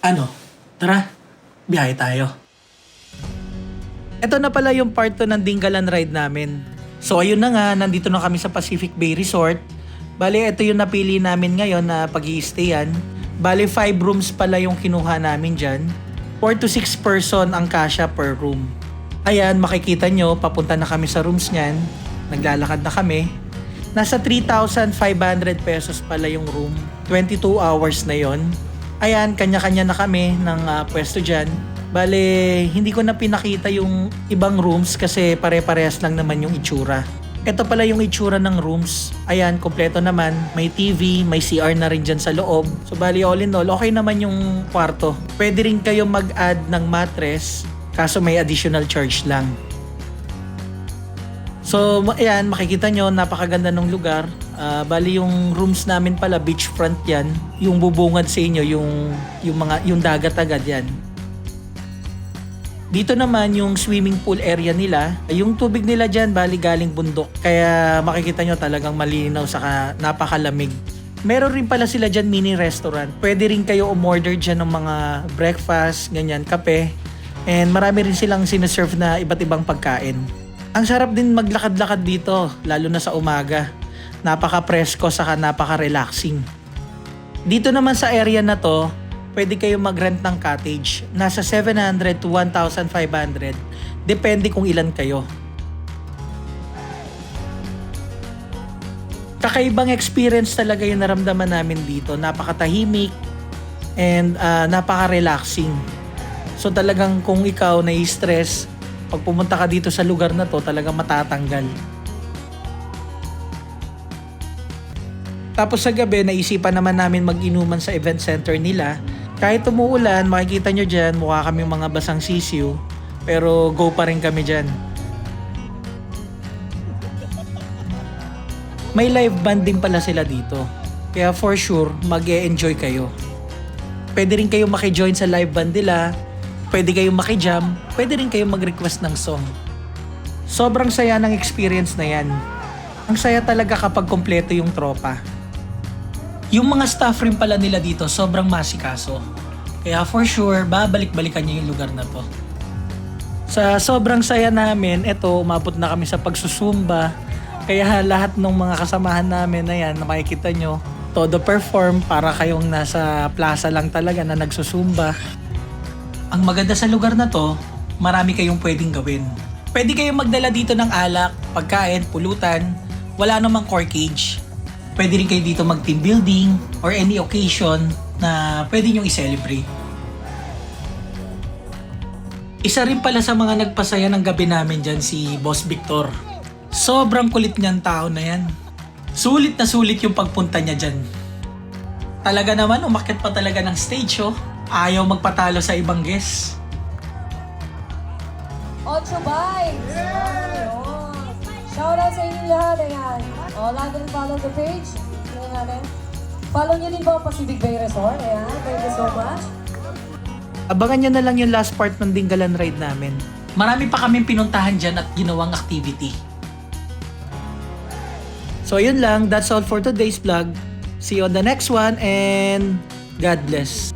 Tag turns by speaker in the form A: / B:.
A: Ano? Tara, biyahe tayo. Ito na pala yung part 2 ng Dingalan ride namin. So ayun na nga, nandito na kami sa Pacific Bay Resort. Bale, ito yung napili namin ngayon na pag-i-stayan. Bale, 5 rooms pala yung kinuha namin dyan. 4 to 6 person ang kasya per room. Ayan, makikita nyo, papunta na kami sa rooms nyan. Naglalakad na kami. Nasa 3,500 pesos pala yung room. 22 hours na yon. Ayan, kanya-kanya na kami ng pwesto dyan. Bale, hindi ko na pinakita yung ibang rooms kasi pare-parehas lang naman yung itsura. Ito pala yung itsura ng rooms. Ayan, kompleto naman. May TV, may CR na rin dyan sa loob. So bali all in all, okay naman yung kwarto. Pwede rin kayo mag-add ng mattress, kaso may additional charge lang. So ayan, makikita nyo, napakaganda ng lugar. Bali yung rooms namin pala, beachfront yan. Yung bubungad sa inyo, yung dagat agad yan. Dito naman yung swimming pool area nila. Yung tubig nila dyan, bali galing bundok. Kaya makikita nyo talagang malinaw saka napakalamig. Meron rin pala sila dyan mini restaurant. Pwede rin kayo umorder dyan ng mga breakfast, ganyan, kape. And marami rin silang sineserve na iba't ibang pagkain. Ang sarap din maglakad-lakad dito, lalo na sa umaga. Napaka-presko saka napaka-relaxing. Dito naman sa area na to, pwede kayo mag-rent ng cottage. Nasa 700 to 1,500. Depende kung ilan kayo. Kakaibang experience talaga yung naramdaman namin dito. Napakatahimik and napaka-relaxing. So talagang kung ikaw nai-stress, pag pumunta ka dito sa lugar na to, talagang matatanggal. Tapos sa gabi, naisipan naman namin mag-inuman sa event center nila. Kahit umuulan, makikita nyo dyan, mukha kami mga basang sisiw. Pero go pa rin kami dyan. May live band din pala sila dito. Kaya for sure, mag-e-enjoy kayo. Pwede rin kayo maki-join sa live band nila. Pwede kayong maki-jam. Pwede rin kayong mag-request ng song. Sobrang saya ng experience na yan. Ang saya talaga kapag kompleto yung tropa. Yung mga staff rin pala nila dito sobrang masikaso. Kaya for sure, babalik-balikan niyo yung lugar na to. Sa sobrang saya namin, umabot na kami sa pagsusumba. Kaya lahat ng mga kasamahan namin na yan, na makikita nyo, todo perform para kayong nasa plaza lang talaga na nagsusumba. Ang maganda sa lugar na to, marami kayong pwedeng gawin. Pwede kayong magdala dito ng alak, pagkain, pulutan, wala namang corkage. Pwede rin kayo dito mag-team building or any occasion na pwede nyo i-celebrate. Isa rin pala sa mga nagpasaya ng gabi namin dyan si Boss Victor. Sobrang kulit niyang tao na yan. Sulit na sulit yung pagpunta niya dyan. Talaga naman, umakyat pa talaga ng stage Ayaw magpatalo sa ibang guests.
B: 8 bites! Shoutout sa inyo lahat, ayan. Like and follow the page. Tingnan natin. Follow nyo din po ang Pacific Bay Resort. Ayan, thank you so much.
A: Abangan nyo na lang yung last part ng Dingalan ride namin. Marami pa kaming pinuntahan dyan at ginawang activity. So yun lang, that's all for today's vlog. See you on the next one and God bless.